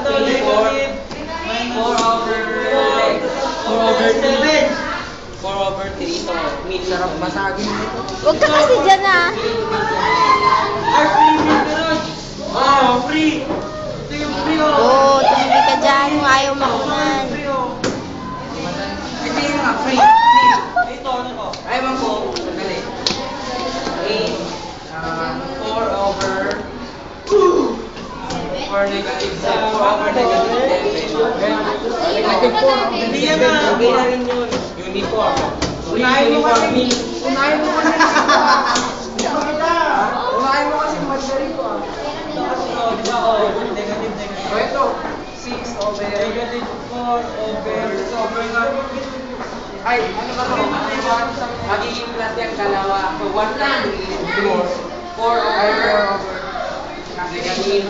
4/3. So, Sarap basagin nito. Huwag ka kasi dyan ah. Free! Ito yung free oh! Oo, tumabi ka dyan kung ayaw makunan. Ito yung nga, free. Ito, ano ko? Ay, man po. Sandali. Is 4/4 negative 7. 4/negative 7. Negative 4. Hindi yan na. Hindi na rin yun. Uniform. Unahin mo kasi. Unahin mo kasi. Unahin mo kasi madali ko ah. Negative. So ito, 6/4 ay, ano ba ito? Magiging plus yung dalawa. So 1 lang. 4/negative